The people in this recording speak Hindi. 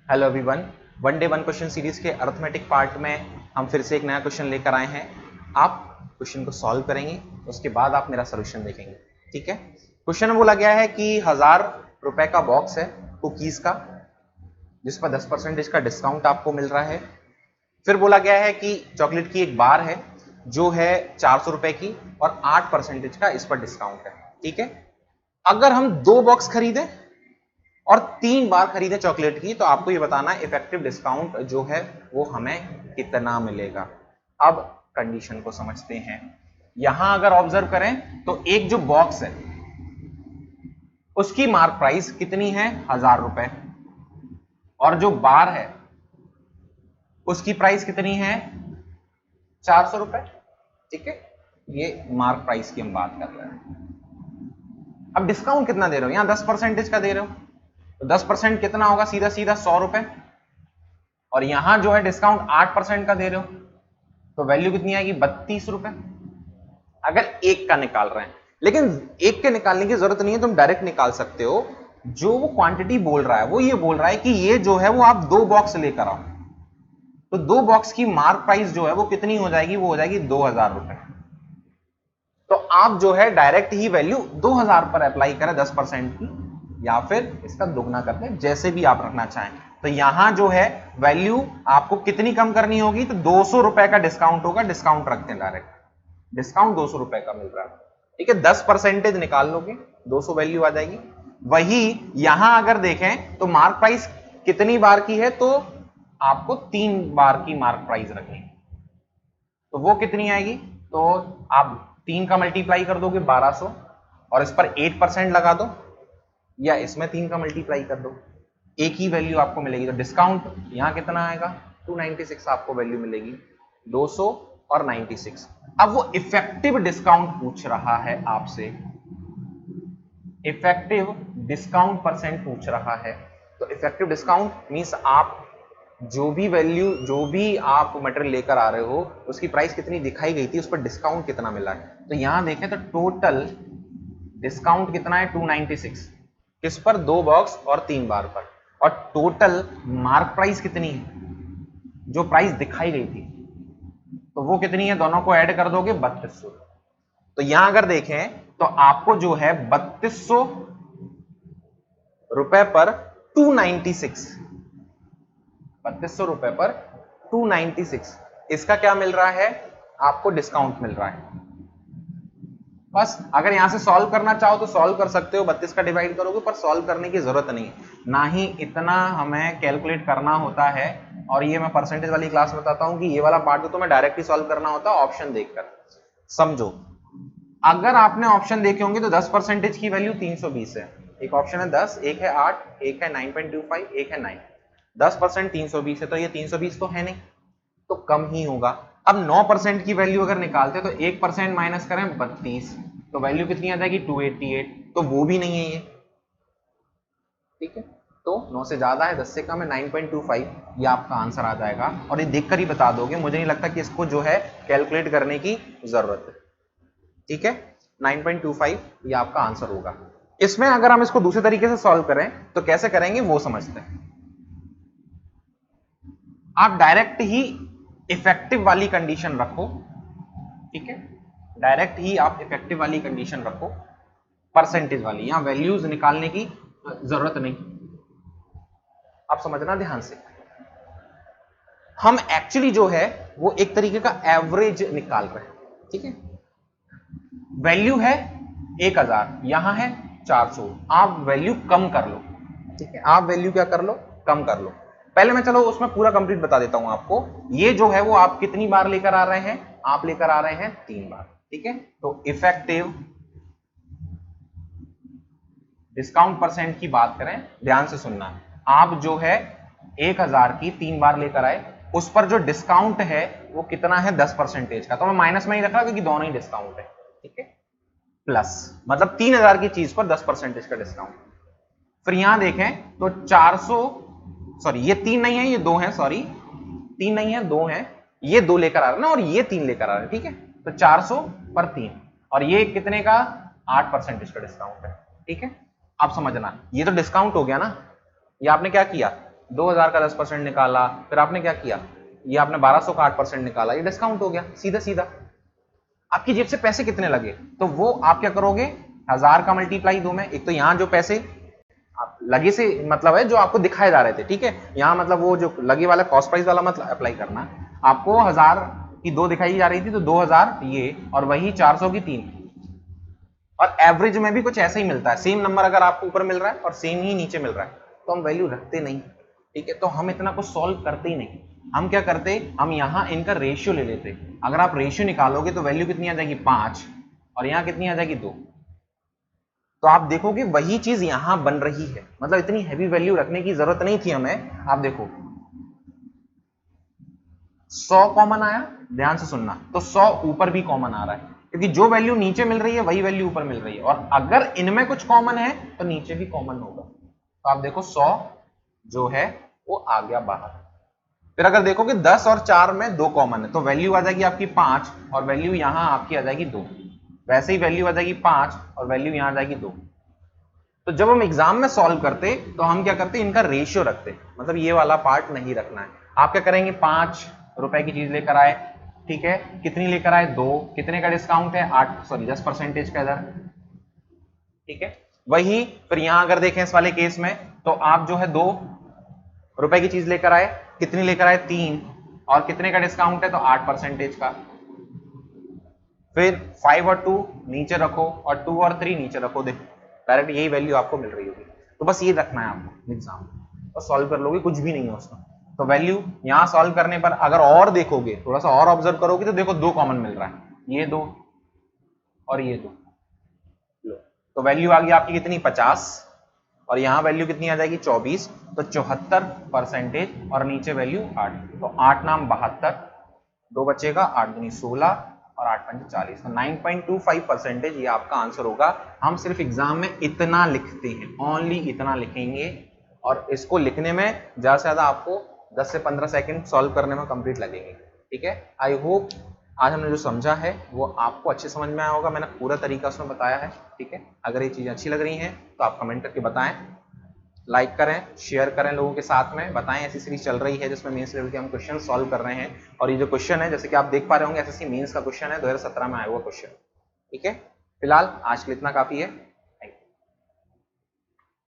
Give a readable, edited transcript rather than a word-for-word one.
Hello everyone, one day one question series के अर्थमेटिक पार्ट में हम फिर से एक नया क्वेश्चन लेकर आए हैं। आप क्वेश्चन को सॉल्व करेंगे, उसके बाद आप मेरा सोल्यूशन देखेंगे। ठीक है। क्वेश्चन में बोला गया है कि 1000 रुपए का बॉक्स है कुकीज का, जिस पर 10% का डिस्काउंट आपको मिल रहा है। फिर बोला गया है कि चॉकलेट की एक बार है जो है 400 रुपए की और 8% का इस पर डिस्काउंट है। ठीक है। अगर हम 2 बॉक्स खरीदें और 3 बार खरीदे चॉकलेट की, तो आपको ये बताना है इफेक्टिव डिस्काउंट जो है वो हमें कितना मिलेगा। अब कंडीशन को समझते हैं। यहां अगर ऑब्जर्व करें तो एक जो बॉक्स है उसकी मार्क प्राइस कितनी है, 1000 रुपए, और जो बार है उसकी प्राइस कितनी है, 400 रुपए। ठीक है, ये मार्क प्राइस की हम बात कर रहे हैं। अब डिस्काउंट कितना दे रहे हो, यहां 10% का दे रहे हो, तो 10% कितना होगा, सीधा सीधा 100 रुपए, और यहां जो है डिस्काउंट 8% का दे रहे हो, तो वैल्यू कितनी आएगी, 32 रुपए। अगर एक का निकाल रहे हैं, लेकिन एक के निकालने की जरूरत नहीं है, तुम डायरेक्ट निकाल सकते हो। जो वो क्वांटिटी बोल रहा है वो ये बोल रहा है कि ये जो है वो आप 2 बॉक्स लेकर आओ, तो 2 बॉक्स की मार्क प्राइस जो है वो कितनी हो जाएगी, वो हो जाएगी 2000 रुपए। तो आप जो है डायरेक्ट ही वैल्यू 2000 पर अप्लाई करें 10% की, या फिर इसका दुगना कर दें, जैसे भी आप रखना चाहें। तो यहां जो है वैल्यू आपको कितनी कम करनी होगी, तो 200 रुपए का डिस्काउंट होगा, डिस्काउंट रखते हैं डायरेक्ट, डिस्काउंट 200 रुपए का मिल रहा है। ठीक है, 10% निकाल लोगे, 200 वैल्यू आ जाएगी। वही यहां अगर देखें तो मार्क प्राइस कितनी बार की है, तो आपको 3 बार की मार्क प्राइस रखनी है, तो वो कितनी आएगी, तो आप 3 का मल्टीप्लाई कर दोगे 1200, और इस पर 8% लगा दो, या इसमें 3 का मल्टीप्लाई कर दो, एक ही वैल्यू आपको मिलेगी। तो डिस्काउंट यहां कितना आएगा, 296 आपको वैल्यू मिलेगी, 200 और 96। अब वो इफेक्टिव डिस्काउंट पूछ रहा है आपसे, इफेक्टिव डिस्काउंट परसेंट पूछ रहा है। तो इफेक्टिव डिस्काउंट मींस आप जो भी वैल्यू, जो भी आप मटेरियल लेकर आ रहे हो, उसकी प्राइस कितनी दिखाई गई थी, उस पर डिस्काउंट कितना मिला है। तो यहां देखें तो टोटल डिस्काउंट कितना है, 296, किस पर, 2 बॉक्स और 3 बार पर, और टोटल मार्क प्राइस कितनी है, जो प्राइस दिखाई गई थी, तो वो कितनी है, दोनों को ऐड कर दोगे 3200। तो यहां अगर देखें तो आपको जो है 3200 रुपए पर 296, 3200 रुपए पर 296, इसका क्या मिल रहा है, आपको डिस्काउंट मिल रहा है। बस अगर यहां से सॉल्व करना चाहो तो सॉल्व कर सकते हो, 32 का डिवाइड करोगे, पर सॉल्व करने की जरूरत नहीं है, ना ही इतना हमें कैलकुलेट करना होता है। और ये मैं परसेंटेज वाली क्लास में बताता हूं कि ये वाला पार्ट तो तुम्हें डायरेक्टली सॉल्व करना होता है ऑप्शन देखकर। समझो, अगर आपने ऑप्शन देखे होंगे तो 10% की वैल्यू 320 है, एक ऑप्शन है 10, एक है 8, एक है 9.25, एक है 9। 10% 320 है, तो ये 320 तो है नहीं, तो कम ही होगा। अब 9% की वैल्यू अगर निकालते तो 1% माइनस करें 32, तो वैल्यू कितनी आ जाएगी, 288, तो वो भी नहीं है ये। ठीक है, तो 9 से ज्यादा है, 10 से कम है, 9.25, ये आपका आंसर आ जाएगा। और ये देखकर ही बता दोगे, मुझे नहीं लगता कि इसको जो है कैलकुलेट करने की जरूरत है। ठीक है, 9.25 ये आपका आंसर होगा। इसमें अगर हम इसको दूसरे तरीके से सॉल्व करें तो कैसे करेंगे वो समझते हैं। आप डायरेक्ट ही इफेक्टिव वाली कंडीशन रखो। ठीक है, डायरेक्ट ही आप इफेक्टिव वाली कंडीशन रखो, परसेंटेज वाली, यहां वैल्यूज निकालने की जरूरत नहीं। आप समझना ध्यान से, हम एक्चुअली जो है वो एक तरीके का एवरेज निकाल रहे हैं। ठीक है, वैल्यू है 1000, यहां है 400, आप वैल्यू कम कर लो। ठीक है, आप वैल्यू क्या कर लो, कम कर लो। पहले मैं चलो उसमें पूरा कंप्लीट बता देता हूं आपको। ये जो है वो आप कितनी बार लेकर आ रहे हैं, आप लेकर आ रहे हैं 3 बार। ठीक है, तो इफेक्टिव डिस्काउंट परसेंट की बात करें, ध्यान से सुनना, आप जो है 1000 की 3 बार लेकर आए, उस पर जो डिस्काउंट है वो कितना है, 10% का, तो मैं माइनस में ही रख रहा क्योंकि दोनों ही डिस्काउंट है। ठीक है, प्लस मतलब 3000 की चीज पर 10% का डिस्काउंट। फिर यहां देखें तो 400, सॉरी ये 3 नहीं है, ये 2 है, सॉरी 3 नहीं है, 2 है, ये 2 लेकर आ रहे हैं ना, और ये 3 लेकर आ रहे हैं। ठीक है, तो 400 पर 3, और ये कितने का, 8% का डिस्काउंट है। ठीक है, आप समझना, ये तो डिस्काउंट हो गया ना, ये आपने क्या किया, 2000 का 10% निकाला, फिर आपने क्या किया, ये आपने 1200 का 8% निकाला, ये डिस्काउंट हो गया सीधा सीधा। आपकी जेब से पैसे कितने लगे, तो वो आप क्या करोगे, 1000 का मल्टीप्लाई 2 में, एक तो यहां जो पैसे आप लगे से मतलब है जो आपको दिखाए जा रहे थे, ठीक है, यहां मतलब वो जो लगे वाला कॉस्ट प्राइस वाला मतलब अप्लाई करना। आपको 1000 की 2 दिखाई जा रही थी तो 2000 ये, और वही 400 की 3, और एवरेज में भी कुछ ऐसा ही मिलता है, सेम नंबर अगर आपको ऊपर मिल रहा है और सेम ही नीचे मिल रहा है तो हम वैल्यू रखते नहीं, ठीक है। तो हम इतना कुछ सॉल्व करते ही नहीं, हम क्या करते, हम यहां इनका रेशियो ले लेते। अगर आप रेशियो निकालोगे तो वैल्यू कितनी आ जाएगी 5, और यहां कितनी आ जाएगी 2। तो आप देखोगे वही चीज यहां बन रही है, मतलब इतनी हैवी वैल्यू रखने की जरूरत नहीं थी हमें। आप देखो 100 कॉमन आया, ध्यान से सुनना, तो 100 ऊपर भी कॉमन आ रहा है, क्योंकि जो वैल्यू नीचे मिल रही है वही वैल्यू ऊपर मिल रही है, और अगर इनमें कुछ कॉमन है तो नीचे भी कॉमन होगा। तो आप देखो 100 जो है वो आ गया बाहर। फिर अगर देखोगे 10 और 4 में 2 कॉमन है, तो वैल्यू आ जाएगी आपकी 5, और वैल्यू यहां आपकी आ जाएगी 2। वैसे ही वैल्यू आ जाएगी 5 और वैल्यू यहां आ जाएगी 2। तो जब हम एग्जाम में सॉल्व करते तो हम क्या करते, इनका रेशियो रखते, मतलब ये वाला पार्ट नहीं रखना है। आप क्या करेंगे, 5 रुपए की चीज लेकर आए, ठीक है, कितनी लेकर आए 2, कितने का डिस्काउंट है 10% का इधर, ठीक है। वही फिर यहां अगर देखें इस वाले केस में, तो आप जो है 2 रुपए की चीज लेकर आए, कितनी लेकर आए 3, और कितने का डिस्काउंट है तो 8% का। फिर 5 और 2 नीचे रखो, और 2 और 3 नीचे रखो, देखो डायरेक्ट यही वैल्यू आपको मिल रही होगी। तो बस ये रखना है आपको एग्जाम में, और सॉल्व कर लोगे, कुछ भी नहीं है उसमें। तो वैल्यू यहां सॉल्व करने पर अगर और देखोगे, थोड़ा सा और ऑब्जर्व करोगे, तो देखो 2 कॉमन मिल रहा है, ये 2 और ये 2। लो, तो वैल्यू आ गई आपकी कितनी 50, और यहां वैल्यू कितनी आ जाएगी 24, तो 74%, और नीचे वैल्यू 8, तो 8 नाम 72, 2 बचेगा, 8 दूनी 16 और 8 पंच 40, तो 9.25% ये आपका आंसर होगा। हम सिर्फ एग्जाम में इतना लिखते हैं, ओनली इतना लिखेंगे, और इसको लिखने में ज्यादा से ज्यादा आपको 10 से 15 सेकंड सॉल्व करने में कंप्लीट लगेंगे, ठीक है। आई होप आज हमने जो समझा है वो आपको अच्छे समझ में आया होगा, मैंने पूरा तरीका उसमें बताया है, ठीक है। अगर ये चीजें अच्छी लग रही हैं तो आप कमेंट करके बताएं, लाइक करें, शेयर करें लोगों के साथ में, बताएं ऐसी सीरीज चल रही है जिसमें मेंस लेवल के हम क्वेश्चन सॉल्व कर रहे हैं। और ये जो क्वेश्चन है जैसे कि आप देख पा रहे होंगे एसएससी मेंस का क्वेश्चन है, 2017 में आया हुआ क्वेश्चन, ठीक है। फिलहाल आज के लिए इतना काफी है।